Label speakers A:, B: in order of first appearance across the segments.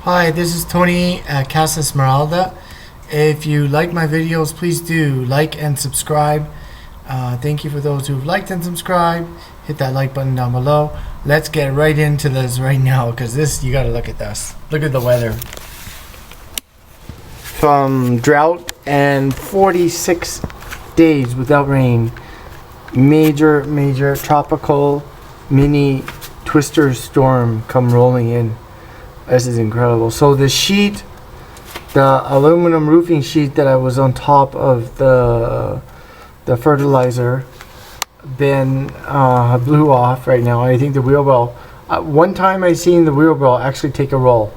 A: Hi, this is Tony at Casa Esmeralda. If you like my videos, please do like and subscribe. Thank you for those who've liked and subscribed. Hit that like button down below. Let's get right into this right now because this, you gotta look at this. Look at the weather. From drought and 46 days without rain. Major tropical mini twister storm come rolling in. This is incredible. So the sheet, the aluminum roofing sheet that I was on top of the fertilizer, then blew off right now. I think the wheel well. One time I seen the wheel well actually take a roll.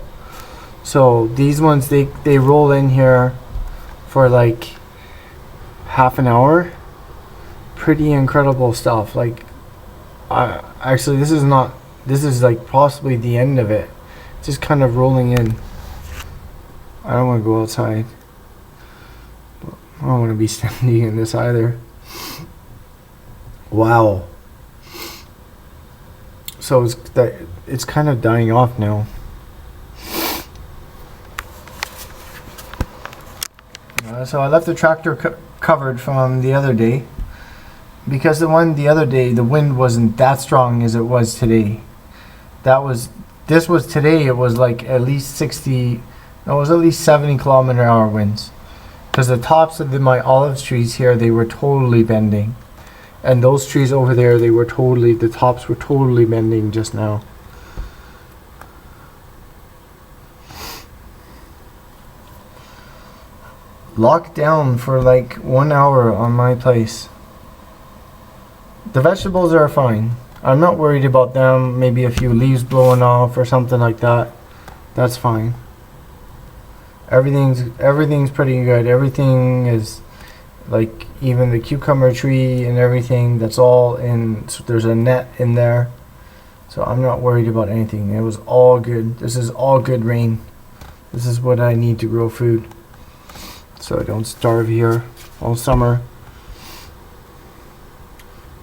A: So these ones they roll in here for like half an hour. Pretty incredible stuff. Like, actually this is not. This is like possibly the end of it. Just kind of rolling in. I don't want to go outside. I don't want to be standing in this either. Wow. So it's kind of dying off now. So I left the tractor covered from the other day because the other day the wind wasn't that strong as it was today. This was today. It was like at least 60. No, it was at least 70 km/h winds. Because the tops of my olive trees here, they were totally bending, and those trees over there, the tops were totally bending just now. Locked down for like 1 hour on my place. The vegetables are fine. I'm not worried about them. Maybe a few leaves blowing off or something like that. That's fine. Everything's pretty good. Everything is like, even the cucumber tree and everything, that's all in. So there's a net in there. So I'm not worried about anything. It was all good. This is all good rain. This is what I need to grow food, so I don't starve here all summer.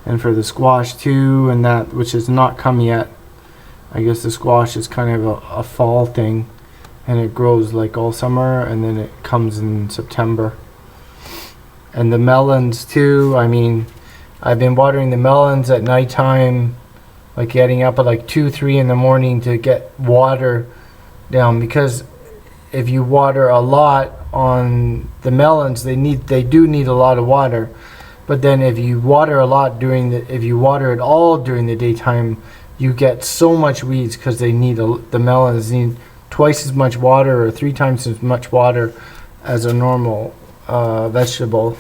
A: And for the squash too, and that which is not come yet. I guess the squash is kind of a fall thing, and it grows like all summer, and then it comes in September. And the melons too. I mean, I've been watering the melons at nighttime, like getting up at like 2-3 in the morning to get water down, because if you water a lot on the melons, they do need a lot of water. But then if you water a lot if you water it all during the daytime, you get so much weeds, because the melons need twice as much water or 3 times as much water as a normal vegetable.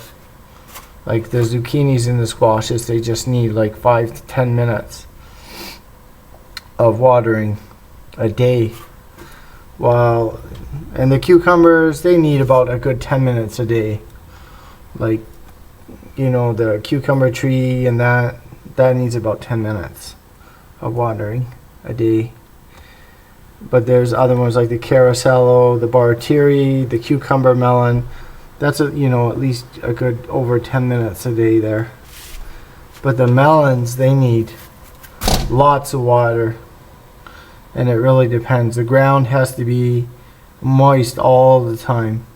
A: Like the zucchinis and the squashes, they just need like 5 to 10 minutes of watering a day. And the cucumbers, they need about a good 10 minutes a day. Like, you know, the cucumber tree and that needs about 10 minutes of watering a day. But there's other ones like the caracello, the baratieri, the cucumber melon. That's at least a good over 10 minutes a day there. But the melons, they need lots of water, and it really depends. The ground has to be moist all the time.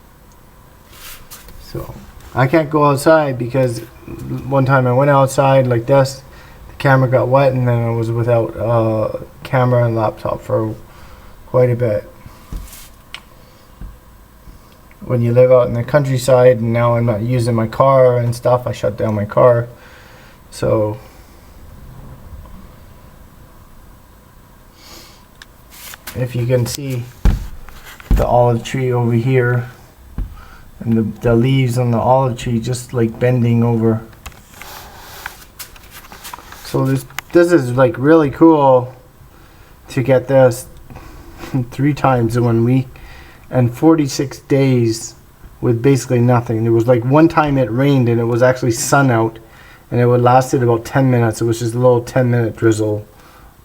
A: So I can't go outside because one time I went outside like this, the camera got wet, and then I was without camera and laptop for quite a bit. When you live out in the countryside, and now I'm not using my car and stuff, I shut down my car. So if you can see the olive tree over here, and the leaves on the olive tree just like bending over. So this is like really cool to get this 3 times in 1 week and 46 days with basically nothing. There was like one time it rained and it was actually sun out, and it would lasted about 10 minutes. It was just a little 10-minute drizzle,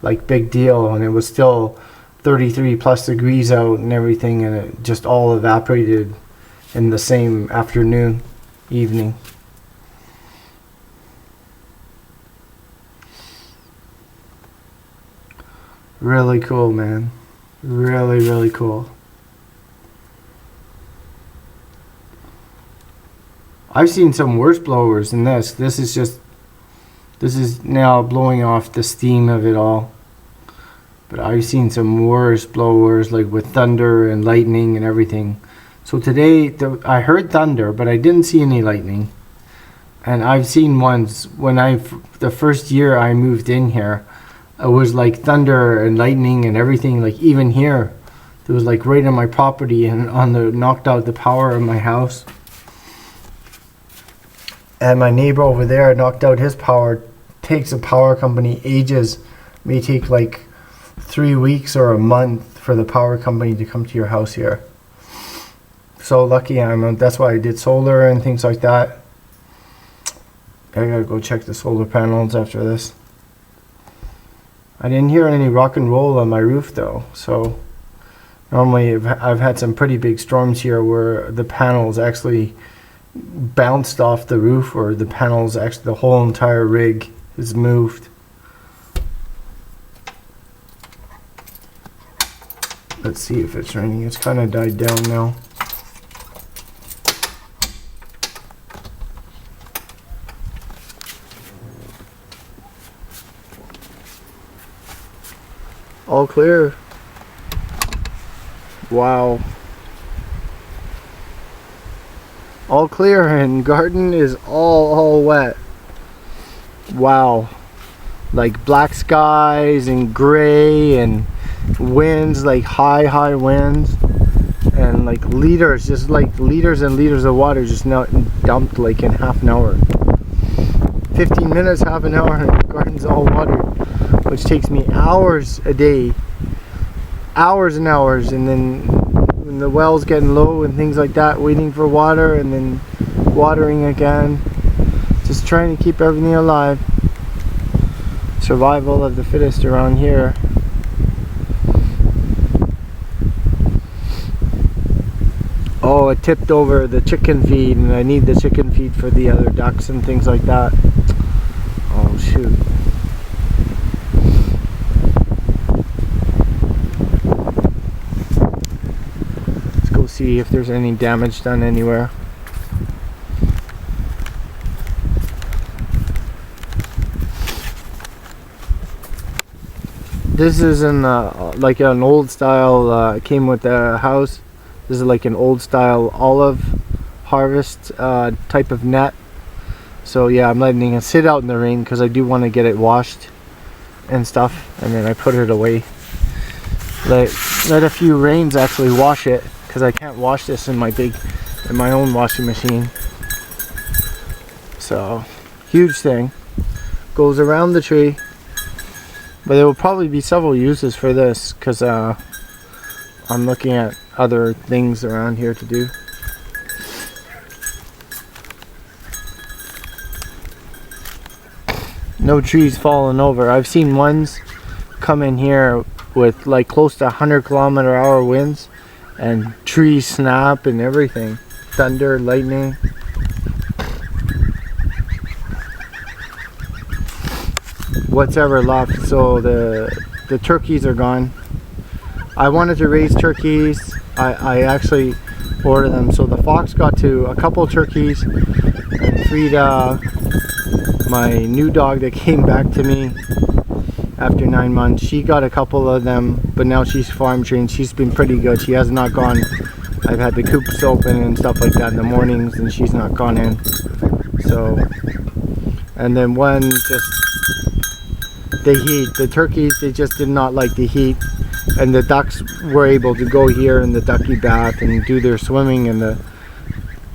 A: like big deal, and it was still 33 plus degrees out and everything, and it just all evaporated in the same afternoon, evening. Really cool, man. Really, really cool. I've seen some worse blowers than this. This is now blowing off the steam of it all. But I've seen some worse blowers, like with thunder and lightning and everything. So today, I heard thunder, but I didn't see any lightning. And I've seen ones when the first year I moved in here, it was like thunder and lightning and everything. Like even here, it was like right on my property and knocked out the power of my house. And my neighbor over there knocked out his power. Takes a power company ages, may take like 3 weeks or a month for the power company to come to your house here. So lucky I am. That's why I did solar and things like that. I gotta go check the solar panels after this. I didn't hear any rock and roll on my roof though. So normally I've had some pretty big storms here where the panels actually bounced off the roof, or the panels actually, the whole entire rig is moved. Let's see if it's raining. It's kind of died down now. All clear. Wow. All clear, and garden is all wet. Wow. Like black skies and gray and winds, like high winds, and like liters, just like liters and liters of water just now dumped like in half an hour. 15 minutes, half an hour, and the garden's all watered, which takes me hours a day, hours and hours. And then when the well's getting low and things like that, waiting for water and then watering again, just trying to keep everything alive. Survival of the fittest around here. Oh, it tipped over the chicken feed, and I need the chicken feed for the other ducks and things like that. Oh shoot. Let's go see if there's any damage done anywhere. This is like an old style, came with the house. This is like an old style olive harvest type of net. So yeah, I'm letting it sit out in the rain because I do want to get it washed and stuff, and then I put it away. Let a few rains actually wash it, because I can't wash this in my own washing machine. So huge thing, goes around the tree. But there will probably be several uses for this, because I'm looking at other things around here to do. No trees falling over. I've seen ones come in here with like close to 100-kilometer-hour winds, and trees snap and everything. Thunder, lightning. What's ever left. So the turkeys are gone. I wanted to raise turkeys. I actually ordered them. So the fox got to a couple turkeys, and Frida, my new dog that came back to me after 9 months, she got a couple of them, but now she's farm trained. She's been pretty good. She has not gone. I've had the coops open and stuff like that in the mornings, and she's not gone in. So, and then one just, the heat, the turkeys, they just did not like the heat, and the ducks were able to go here in the ducky bath and do their swimming in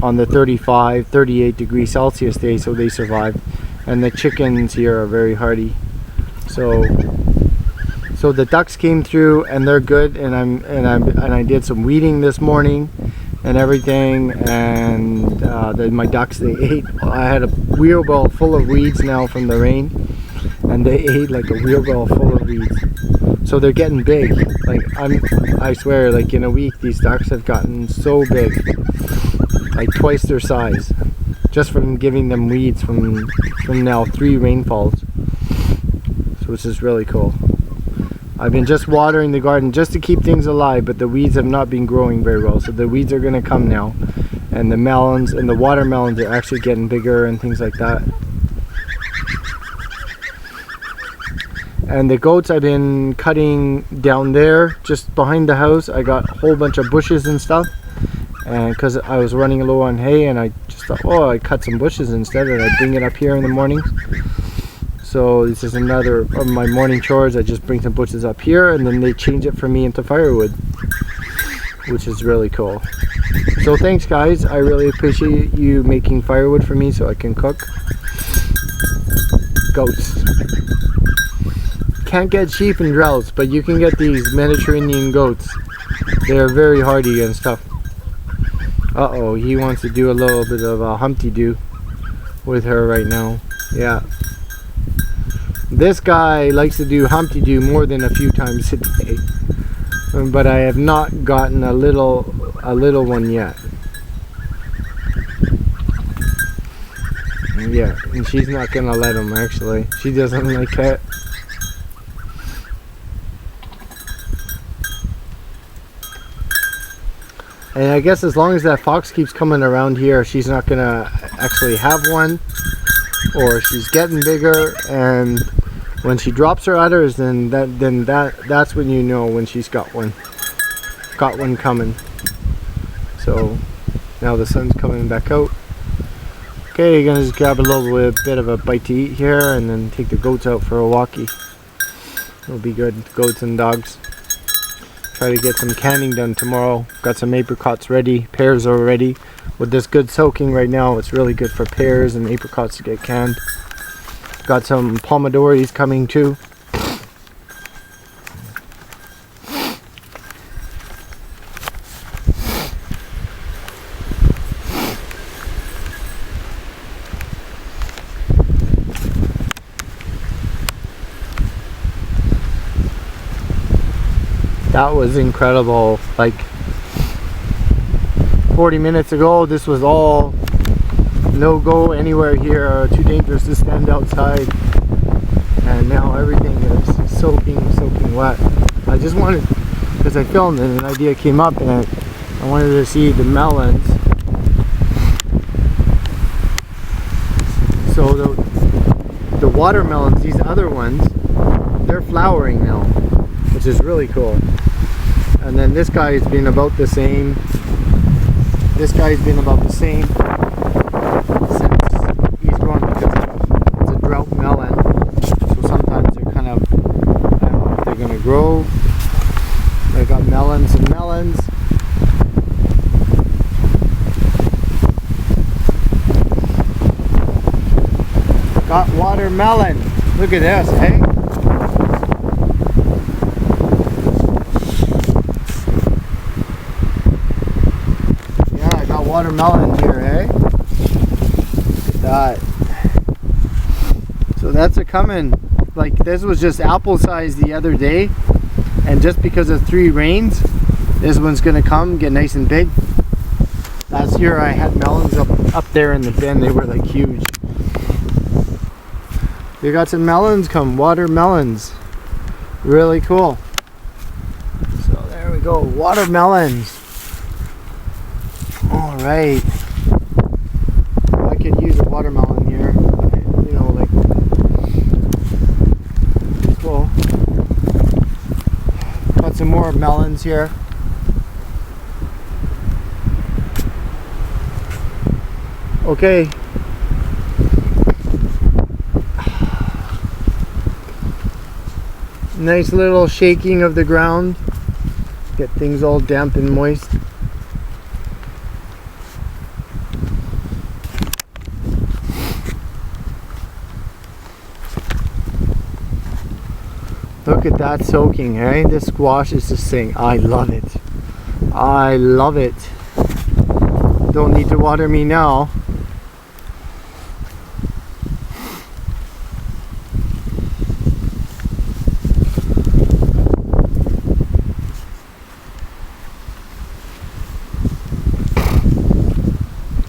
A: on the 35, 38 degrees Celsius day, so they survived. And the chickens here are very hardy. So the ducks came through, and they're good, and I did some weeding this morning and everything, and my ducks, they ate. I had a wheelbarrow full of weeds now from the rain, and they ate like a wheelbarrow full of weeds. So they're getting big. Like I swear, like in a week, these ducks have gotten so big, like twice their size, just from giving them weeds from now 3 rainfalls. So which is really cool. I've been just watering the garden just to keep things alive, but the weeds have not been growing very well. So the weeds are going to come now. And the melons and the watermelons are actually getting bigger and things like that. And the goats I've been cutting down there, just behind the house. I got a whole bunch of bushes and stuff. And because I was running low on hay, and I just thought, oh, I cut some bushes instead, and I bring it up here in the mornings. So this is another of my morning chores. I just bring some bushes up here, and then they change it for me into firewood, which is really cool. So thanks guys, I really appreciate you making firewood for me so I can cook. Goats. Can't get sheep and droughts, but you can get these Mediterranean goats. They're very hardy and stuff. Uh-oh, he wants to do a little bit of a Humpty-Doo with her right now. Yeah. This guy likes to do Humpty-Doo more than a few times a day. But I have not gotten a little one yet. Yeah, and she's not gonna let him actually. She doesn't like it. And I guess as long as that fox keeps coming around here, she's not gonna actually have one, or she's getting bigger. And when she drops her udders, that's when you know when she's got one coming. So now the sun's coming back out. Okay, you're gonna just grab a little bit of a bite to eat here, and then take the goats out for a walkie. It'll be good, goats and dogs. Try to get some canning done tomorrow. Got some apricots ready, pears are ready. With this good soaking right now, it's really good for pears and apricots to get canned. Got some pomodoros coming too. That was incredible. Like 40 minutes ago, this was all no go anywhere here, too dangerous to stand outside, and now everything is soaking wet. I just wanted, because I filmed and an idea came up, and I wanted to see the melons. So the watermelons, these other ones, they're flowering now, which is really cool. And then this guy's been about the same. This guy's been about the same since he's grown, because it's a drought melon. So sometimes they're kind of, I don't know if they're gonna grow. They got melons and melons. Got watermelon. Look at this, hey? Watermelon here, eh? Look at that. So that's a coming. Like, this was just apple size the other day, and just because of 3 rains, this one's gonna come get nice and big. Last year I had melons up there in the bin. They were like huge. We got some melons come, watermelons. Really cool. So there we go, watermelons. Alright, I could use a watermelon here, you know, like, cool. Got some more melons here. Okay. Nice little shaking of the ground, get things all damp and moist. Look at that soaking, eh? This squash is just saying, I love it. I love it. Don't need to water me now.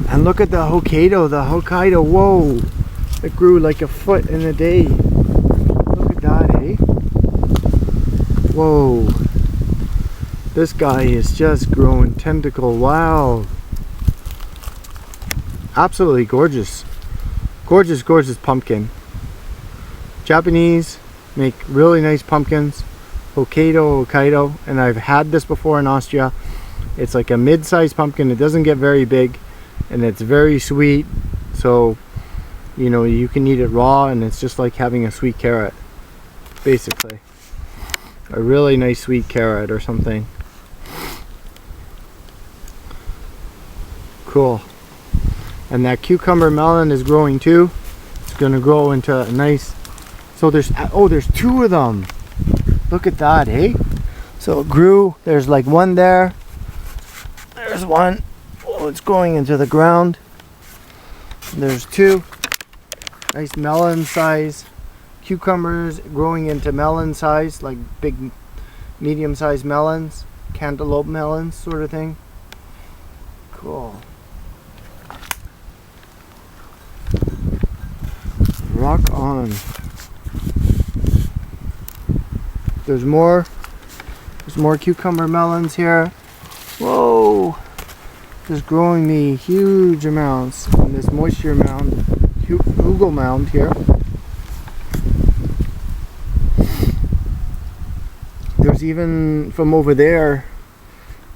A: And look at the Hokkaido, whoa! It grew like a foot in a day. Look at that, eh? Whoa. This guy is just growing tentacle. Wow. Absolutely gorgeous. Gorgeous, gorgeous pumpkin. Japanese make really nice pumpkins. Hokkaido, and I've had this before in Austria. It's like a mid-sized pumpkin. It doesn't get very big, and it's very sweet. So, you know, you can eat it raw, and it's just like having a sweet carrot, basically. A really nice sweet carrot or something. Cool. And that cucumber melon is growing too. It's gonna grow into a nice. So there's two of them. Look at that, eh? So it grew. There's like one there. There's one. Oh, it's going into the ground. There's two. Nice melon size. Cucumbers growing into melon size, like big, medium-sized melons, cantaloupe melons, sort of thing. Cool. Rock on. There's more cucumber melons here. Whoa! Just growing me huge amounts in this moisture mound, hugel mound here. There's even from over there.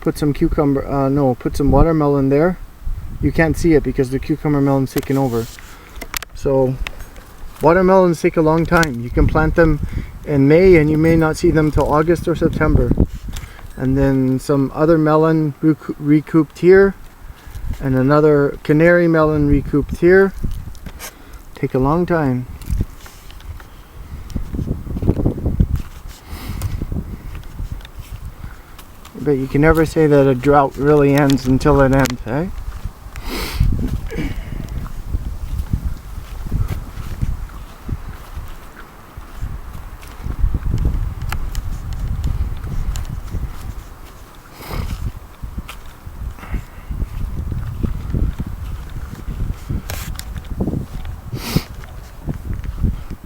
A: Put some put some watermelon there. You can't see it because the cucumber melon's taken over. So watermelons take a long time. You can plant them in May and you may not see them till August or September. And then some other melon recouped here, and another canary melon recouped here. Take a long time. But you can never say that a drought really ends until it ends, eh?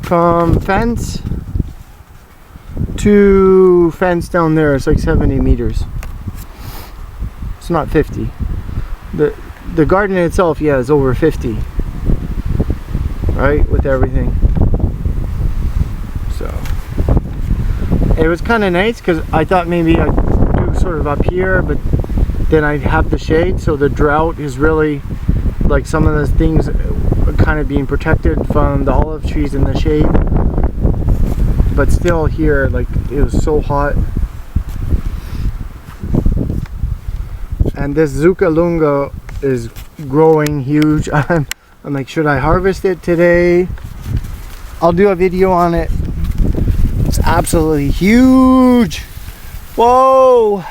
A: From fence to fence down there, it's like 70 meters. It's not 50. The garden itself, yeah, is over 50. Right, with everything. So it was kind of nice because I thought maybe I'd do sort of up here, but then I'd have the shade. So the drought is really like some of those things kind of being protected from the olive trees in the shade, but still here, like, it was so hot. And this Zucca Lunga is growing huge. I'm like, should I harvest it today? I'll do a video on it. It's absolutely huge. Whoa,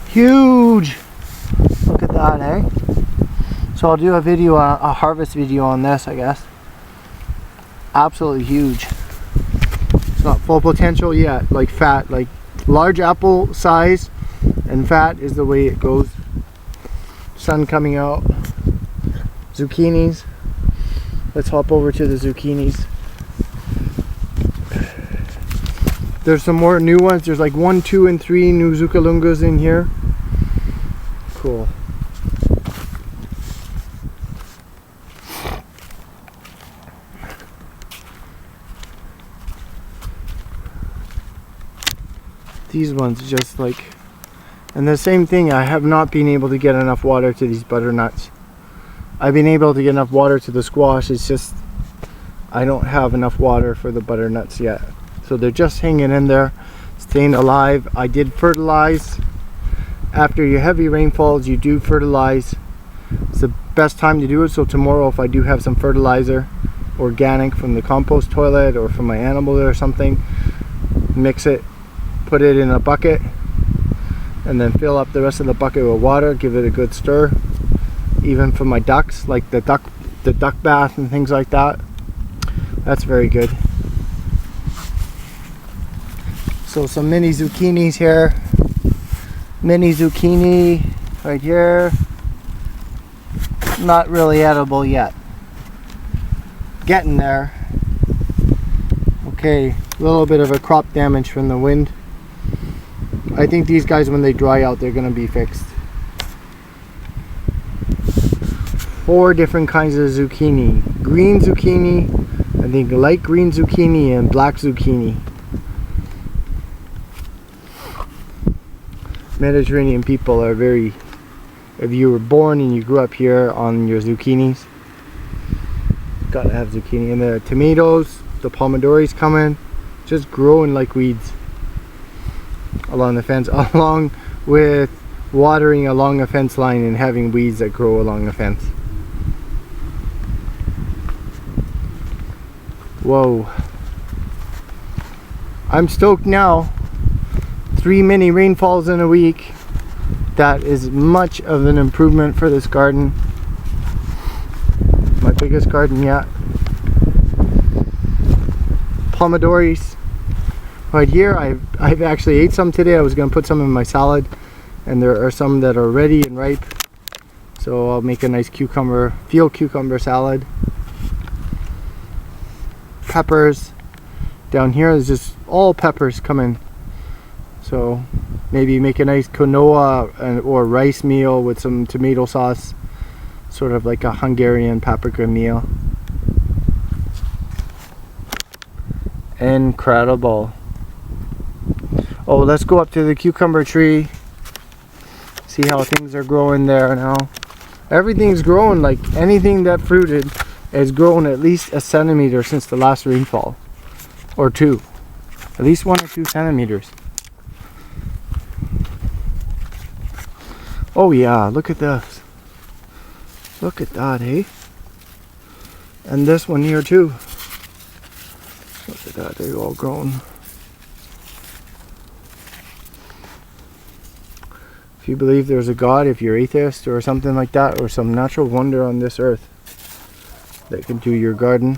A: huge. Look at that, eh? So I'll do a video, a harvest video on this, I guess. Absolutely huge. It's not full potential yet, like fat, like large apple size and fat is the way it goes. Sun coming out. Zucchinis. Let's hop over to the zucchinis. There's some more new ones. There's like 1, 2, and 3 new Zucca Lungas in here. Cool. These ones just like, and the same thing, I have not been able to get enough water to these butternuts. I've been able to get enough water to the squash, it's just I don't have enough water for the butternuts yet. So they're just hanging in there, staying alive. I did fertilize. After your heavy rainfalls, you do fertilize. It's the best time to do it. So tomorrow, if I do have some fertilizer, organic from the compost toilet or from my animal or something, mix it, put it in a bucket, and then fill up the rest of the bucket with water, give it a good stir. Even for my ducks, like the duck bath and things like that, that's very good. So some mini zucchinis here, mini zucchini right here, not really edible yet, getting there. Okay, a little bit of a crop damage from the wind. I think these guys, when they dry out, they're gonna be fixed. 4 different kinds of zucchini. Green zucchini, I think light green zucchini, and black zucchini. Mediterranean people are very, if you were born and you grew up here on your zucchinis, gotta have zucchini. And the tomatoes, the pomodoros coming, just growing like weeds along the fence, along with watering along a fence line and having weeds that grow along the fence. Whoa. I'm stoked now. 3 mini rainfalls in a week. That is much of an improvement for this garden. My biggest garden yet. Pomodoros right here. I've actually ate some today. I was going to put some in my salad, and there are some that are ready and ripe, so I'll make a nice field cucumber salad. Peppers down here is just all peppers coming, so maybe make a nice quinoa or rice meal with some tomato sauce, sort of like a Hungarian paprika meal. Incredible. Oh, let's go up to the cucumber tree, see how things are growing there now. Everything's growing. Like anything that fruited has grown at least a centimeter since the last rainfall, or 2, at least 1 or 2 centimeters. Oh yeah, look at this. Look at that, eh? And this one here too. Look at that, they're all grown. If you believe there's a God, if you're atheist or something like that, or some natural wonder on this earth that can do your garden,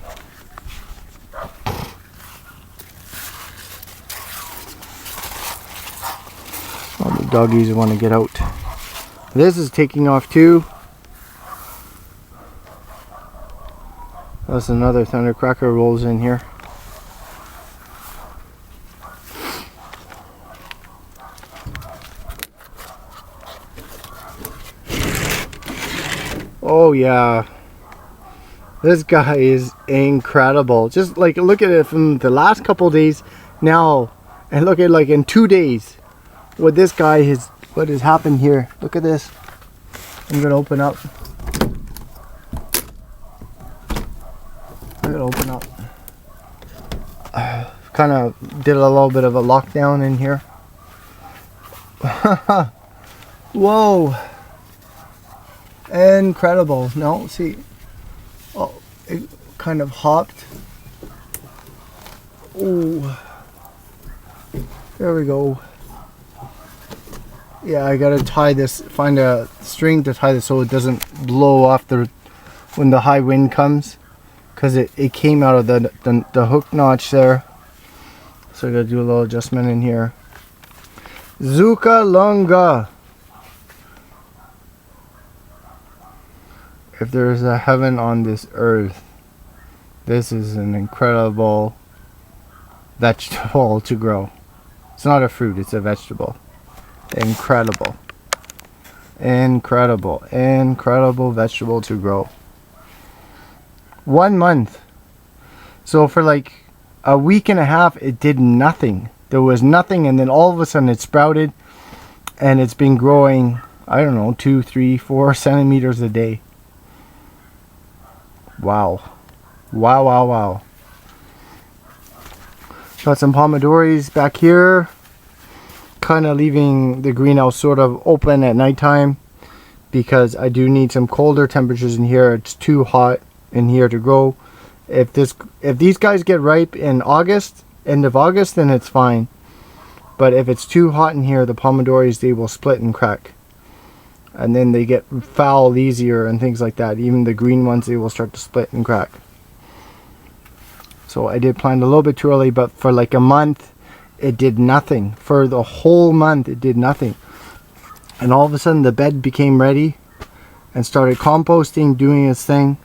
A: all the doggies want to get out. This is taking off too. That's another thundercracker rolls in here. Oh yeah, this guy is incredible. Just like look at it from the last couple days now, and look at like in 2 days what this guy has, what has happened here. Look at this. I'm gonna open up. I'm gonna open up. Kind of did a little bit of a lockdown in here. Whoa. Incredible. No, see, oh, it kind of hopped. Ooh, there we go. Yeah, I gotta tie this, find a string to tie this so it doesn't blow off when the high wind comes, because it came out of the hook notch there. So I gotta do a little adjustment in here. Zucca Lunga. If there is a heaven on this earth, this is an incredible vegetable to grow. It's not a fruit, it's a vegetable. Incredible. Incredible. Incredible vegetable to grow. 1 month. So for like a week and a half, it did nothing. There was nothing, and then all of a sudden it sprouted, and it's been growing, I don't know, 2, 3, 4 centimeters a day. Wow. Wow, wow, wow. Got some pomodoros back here. Kind of leaving the greenhouse sort of open at nighttime, because I do need some colder temperatures in here. It's too hot in here to grow. If these guys get ripe in August, end of August, then it's fine. But if it's too hot in here, the pomodoros, they will split and crack. And then they get foul easier and things like that. Even the green ones, they will start to split and crack. So I did plant a little bit too early, but for like a month, it did nothing. For the whole month, it did nothing. And all of a sudden, the bed became ready and started composting, doing its thing.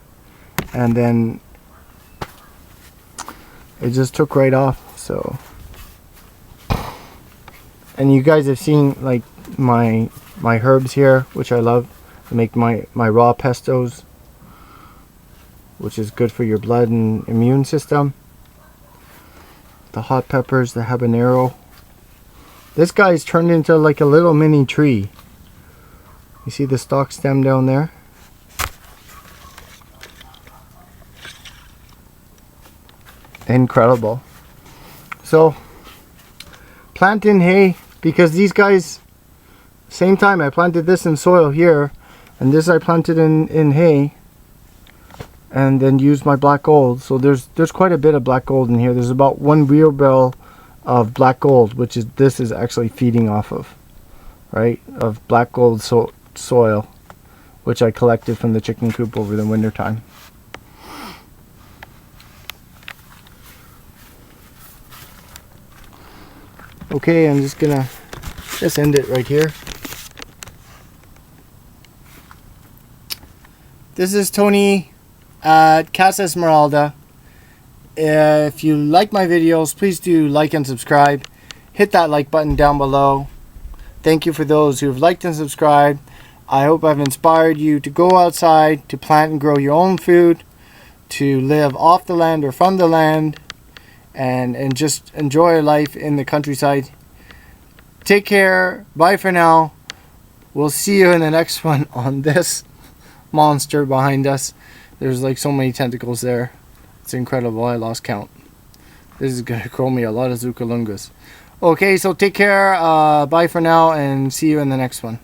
A: And then it just took right off. So And you guys have seen like my herbs here, which I love. I make my raw pestos, which is good for your blood and immune system. The hot peppers, the habanero. This guy's turned into like a little mini tree. You see the stalk stem down there? Incredible. So plant in hay, because these guys, same time I planted this in soil here, and this I planted in hay, and then used my black gold. So there's quite a bit of black gold in here. There's about 1 wheelbarrow of black gold, which is this is actually feeding off of, right, of black gold soil, which I collected from the chicken coop over the winter time. Okay, I'm just gonna end it right here. This is Tony at Casa Esmeralda. If you like my videos, please do like and subscribe. Hit that like button down below. Thank you for those who have liked and subscribed. I hope I've inspired you to go outside, to plant and grow your own food, to live off the land or from the land, and just enjoy life in the countryside. Take care. Bye for now. We'll see you in the next one on this monster behind us. There's like so many tentacles there. It's incredible. I lost count. This is going to grow me a lot of Zucca Lungas. Okay, so take care. Bye for now, and see you in the next one.